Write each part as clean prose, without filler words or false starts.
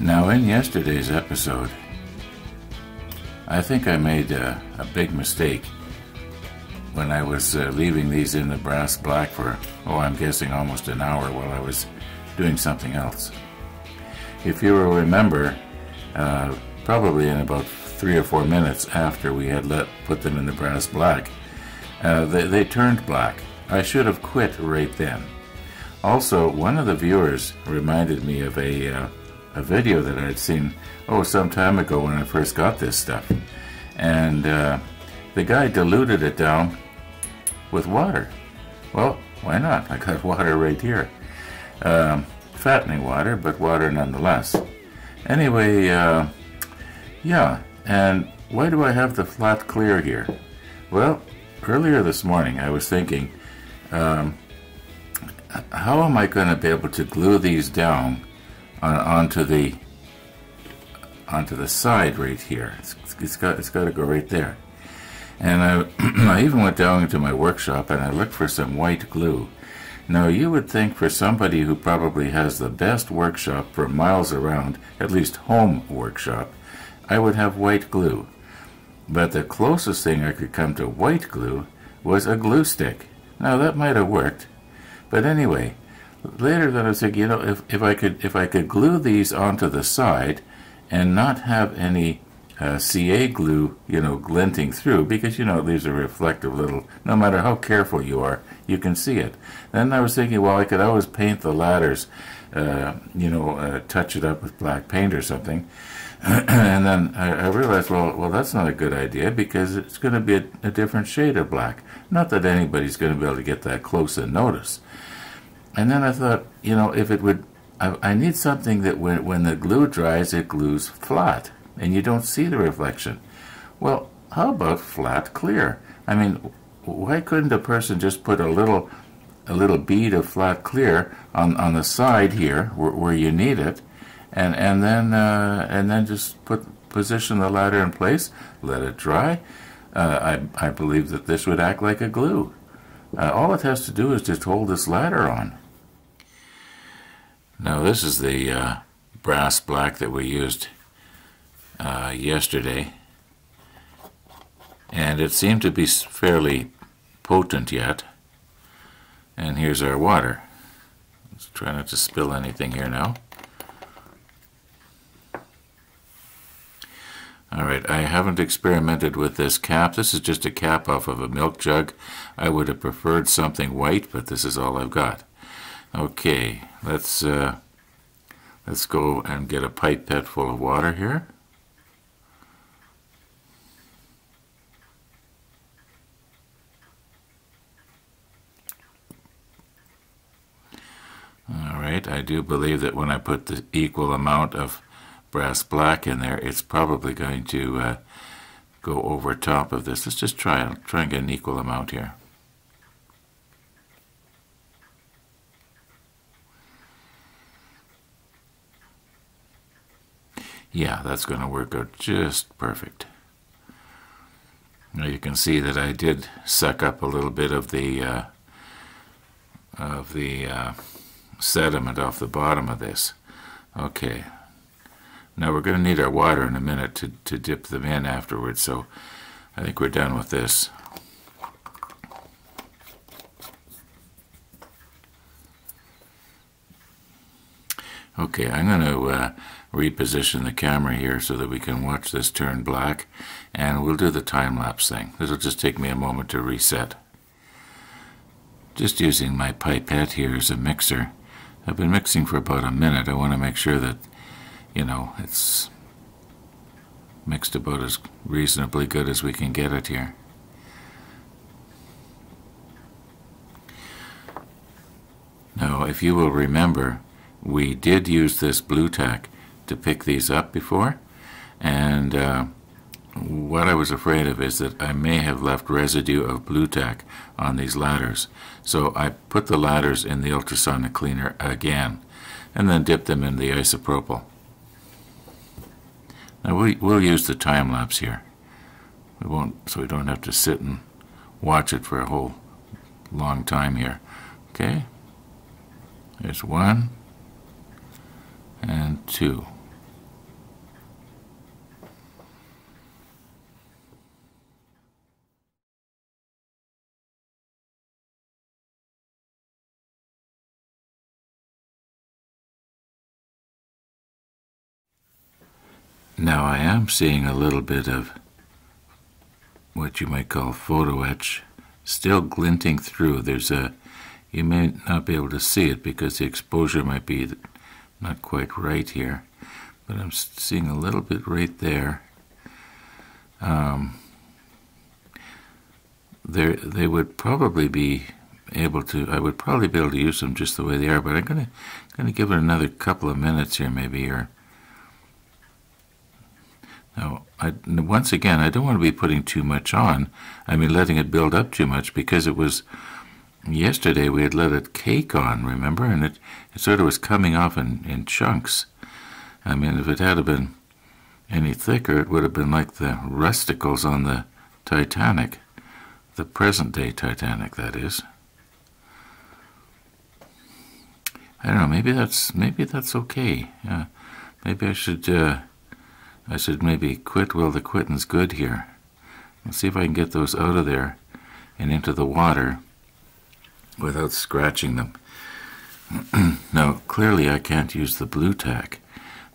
Now, in yesterday's episode, I think I made a big mistake when I was leaving these in the brass black for, I'm guessing almost an hour while I was doing something else. If you will remember, probably in about 3 or 4 minutes after we had put them in the brass black, they turned black. I should have quit right then. Also, one of the viewers reminded me of a video that I had seen some time ago when I first got this stuff, and the guy diluted it down with water. Well, why not? I got water right here, fattening water, but water nonetheless. Anyway, yeah, and why do I have the flat clear here? Well, earlier this morning I was thinking, how am I going to be able to glue these down onto the side right here? It's got to go right there. And I even went down into my workshop and I looked for some white glue. Now, you would think for somebody who probably has the best workshop for miles around, at least home workshop, I would have white glue. But the closest thing I could come to white glue was a glue stick. Now, that might have worked. But anyway, later then I was thinking, if I could glue these onto the side and not have any CA glue, glinting through, because these are reflective little, no matter how careful you are, you can see it. Then I was thinking, well, I could always paint the ladders, touch it up with black paint or something. And then I realized, well, that's not a good idea, because it's going to be a different shade of black. Not that anybody's going to be able to get that close and notice. And then I thought, if it would, I need something that when the glue dries, it glues flat, and you don't see the reflection. Well, how about flat clear? I mean, why couldn't a person just put a little bead of flat clear on the side here where you need it, and then just position the ladder in place, let it dry. I believe that this would act like a glue. All it has to do is just hold this ladder on. Now, this is the brass black that we used yesterday, and it seemed to be fairly potent yet. And here's our water. Let's try not to spill anything here now. Alright, I haven't experimented with this cap. This is just a cap off of a milk jug. I would have preferred something white, but this is all I've got. Okay, let's go and get a pipette full of water here. Alright, I do believe that when I put the equal amount of brass black in there, it's probably going to go over top of this. Let's just try and get an equal amount here. Yeah, that's going to work out just perfect. Now you can see that I did suck up a little bit of the sediment off the bottom of this. Okay. Now we're going to need our water in a minute to dip them in afterwards, so I think we're done with this. Okay, I'm going to reposition the camera here so that we can watch this turn black, and we'll do the time-lapse thing. This will just take me a moment to reset. Just using my pipette here as a mixer. I've been mixing for about a minute. I want to make sure that it's mixed about as reasonably good as we can get it here. Now, if you will remember, we did use this blue tack to pick these up before, and what I was afraid of is that I may have left residue of blue tack on these ladders. So I put the ladders in the ultrasonic cleaner again, and then dipped them in the isopropyl. Now we'll use the time lapse here. We won't, so we don't have to sit and watch it for a whole long time here. Okay, there's 1 and 2. Now I am seeing a little bit of what you might call photo etch still glinting through. You may not be able to see it because the exposure might be not quite right here, but I'm seeing a little bit right there. They would probably be able to. I would probably be able to use them just the way they are, but I'm gonna give it another couple of minutes here, maybe. Or now, once again, I don't want to be putting too much on. I mean, letting it build up too much, because it was yesterday we had let it cake on, remember, and it sort of was coming off in chunks. I mean, if it had been any thicker, it would have been like the rusticles on the Titanic, the present-day Titanic, that is. I don't know. Maybe that's okay. Maybe I should maybe quit while the quitting's good here. Let's see if I can get those out of there and into the water without scratching them. Now, clearly I can't use the blue tack.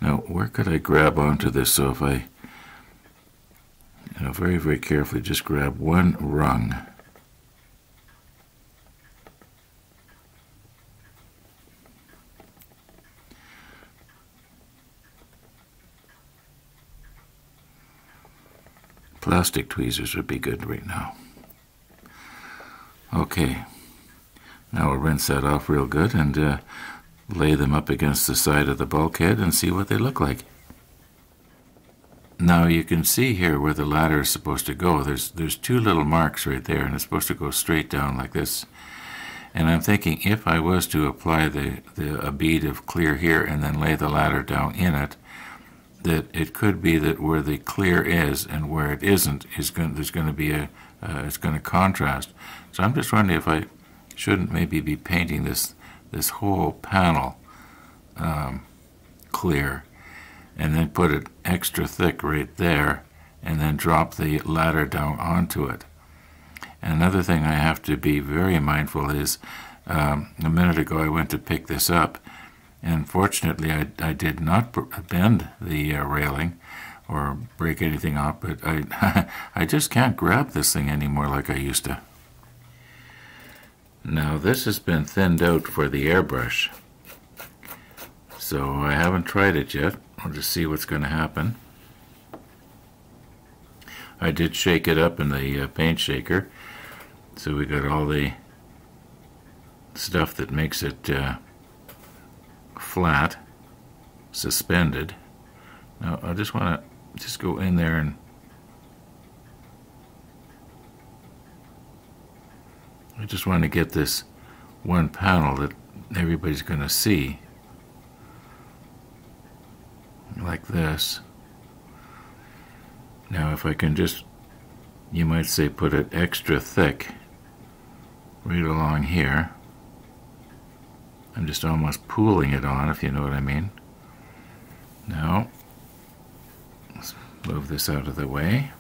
Now, where could I grab onto this? So if I, very, very carefully just grab one rung. Plastic tweezers would be good right now. Okay, now we'll rinse that off real good and lay them up against the side of the bulkhead and see what they look like. Now you can see here where the ladder is supposed to go. There's two little marks right there, and it's supposed to go straight down like this. And I'm thinking if I was to apply a bead of clear here and then lay the ladder down in it, that it could be that where the clear is and where it isn't there's going to be it's going to contrast. So I'm just wondering if I shouldn't maybe be painting this whole panel clear, and then put it extra thick right there, and then drop the ladder down onto it. And another thing I have to be very mindful is, a minute ago I went to pick this up, and fortunately I did not bend the railing or break anything off, but I just can't grab this thing anymore like I used to. Now this has been thinned out for the airbrush, so I haven't tried it yet. I'll just see what's going to happen. I did shake it up in the paint shaker, so we got all the stuff that makes it flat, suspended. Now I just want to go in there and I just want to get this one panel that everybody's going to see, like this. Now if I can just, you might say, put it extra thick right along here. I'm just almost pooling it on, if you know what I mean. Now, let's move this out of the way.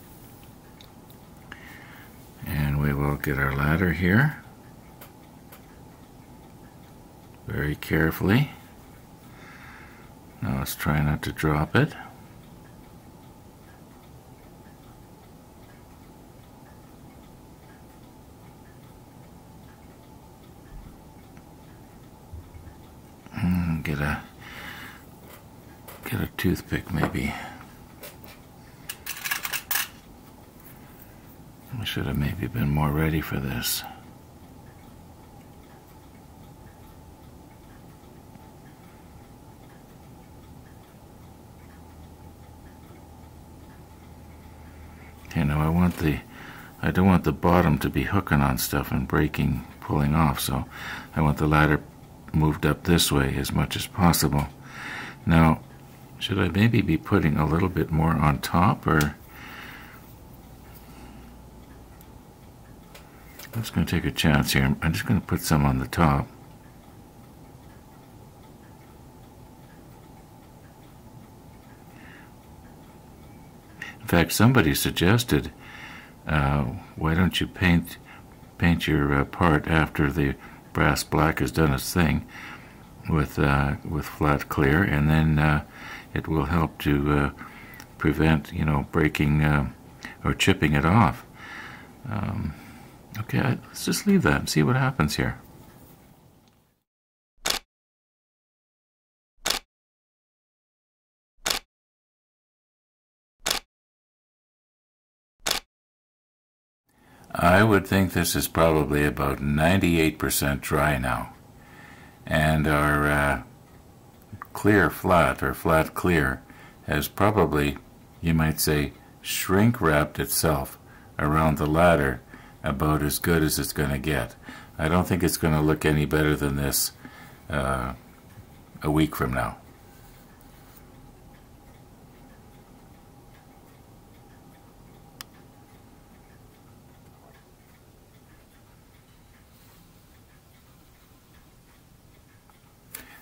And we will get our ladder here very carefully. Now let's try not to drop it. Get a toothpick maybe. I should have maybe been more ready for this. Okay, now I don't want the bottom to be hooking on stuff and breaking, pulling off, so I want the ladder moved up this way as much as possible. Now, should I maybe be putting a little bit more on top, or I'm just going to take a chance here. I'm just going to put some on the top. In fact, somebody suggested, why don't you paint your part after the brass black has done its thing with flat clear, and then it will help to prevent, breaking or chipping it off. Okay, let's just leave that and see what happens here. I would think this is probably about 98% dry now. And our clear flat, or flat clear, has probably, you might say, shrink wrapped itself around the ladder about as good as it's going to get. I don't think it's going to look any better than this a week from now.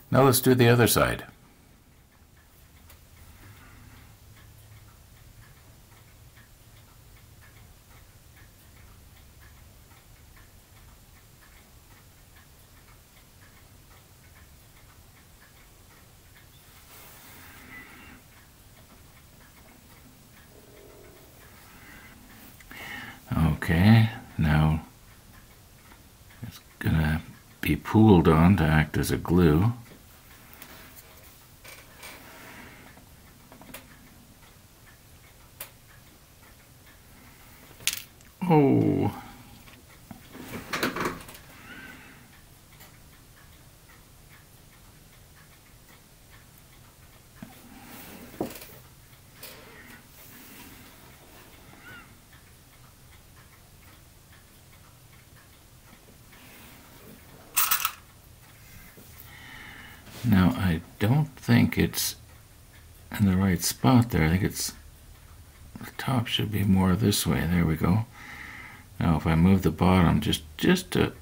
Now let's do the other side. Okay, now it's gonna be pooled on to act as a glue. Oh. Now, I don't think it's in the right spot there. I think it's, the top should be more this way. There we go. Now, if I move the bottom just a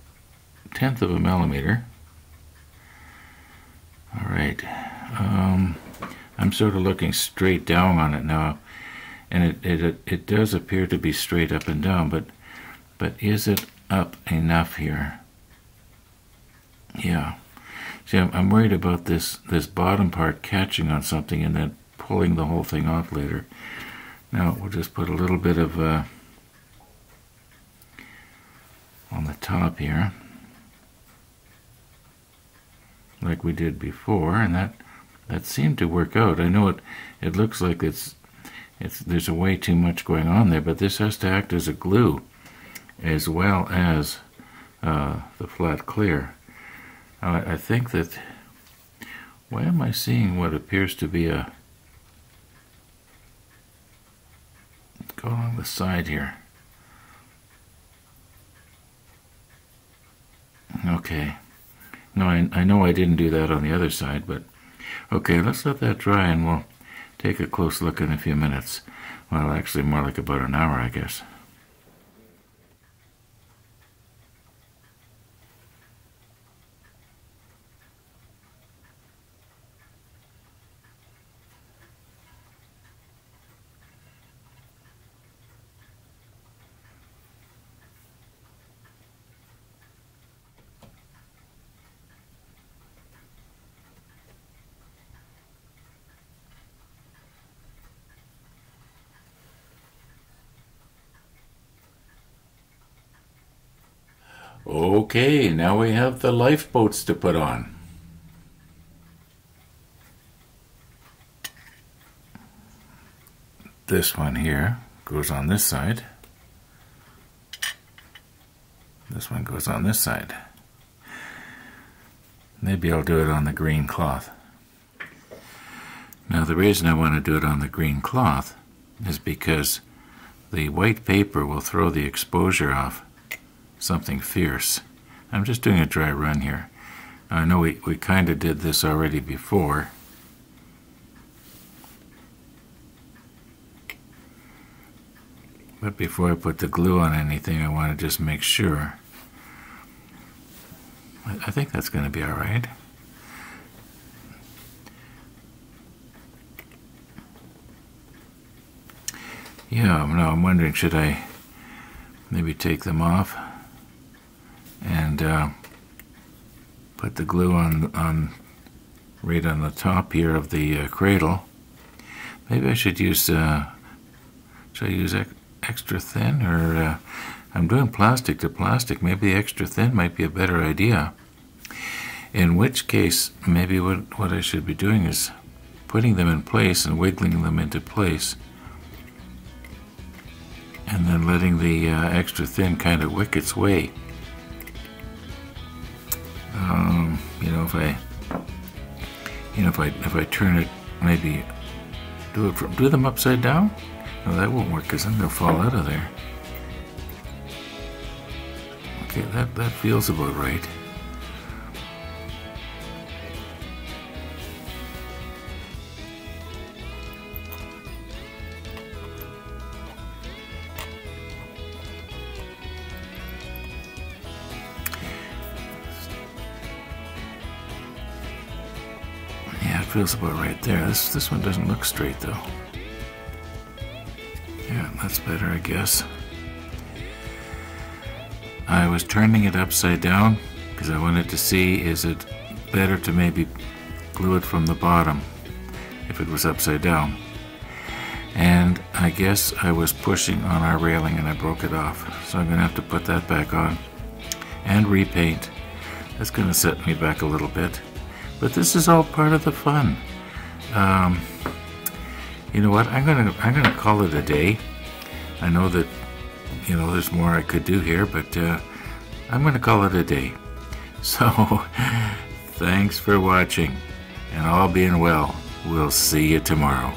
1/10 of a millimeter. All right. I'm sort of looking straight down on it now, and it does appear to be straight up and down, but is it up enough here? Yeah. See, I'm worried about this bottom part catching on something and then pulling the whole thing off later. Now we'll just put a little bit of on the top here, like we did before, and that seemed to work out. I know it looks like there's a way too much going on there, but this has to act as a glue as well as the flat clear. I think that, why am I seeing what appears to be a, go along the side here. Okay. No, I know I didn't do that on the other side, but okay, let's let that dry and we'll take a close look in a few minutes. Well, actually more like about an hour, I guess. Okay, now we have the lifeboats to put on. This one here goes on this side. This one goes on this side. Maybe I'll do it on the green cloth. Now the reason I want to do it on the green cloth is because the white paper will throw the exposure off something fierce. I'm just doing a dry run here. I know we kind of did this already before. But before I put the glue on anything, I want to just make sure. I think that's going to be all right. Yeah, no, I'm wondering, should I maybe take them off and put the glue on right on the top here of the cradle. Maybe I should use, should I use extra thin, or I'm doing plastic to plastic. Maybe extra thin might be a better idea. In which case, maybe what I should be doing is putting them in place and wiggling them into place, and then letting the extra thin kind of wick its way. If I turn it, maybe do them upside down. No, that won't work because then they'll fall out of there. Okay, that feels about right. Yeah, it feels about right there. This one doesn't look straight though. Yeah, that's better, I guess. I was turning it upside down because I wanted to see, is it better to maybe glue it from the bottom if it was upside down. And I guess I was pushing on our railing and I broke it off. So I'm going to have to put that back on and repaint. That's going to set me back a little bit. But this is all part of the fun. You know what? I'm gonna call it a day. I know that there's more I could do here, but I'm gonna call it a day. So thanks for watching, and all being well, we'll see you tomorrow.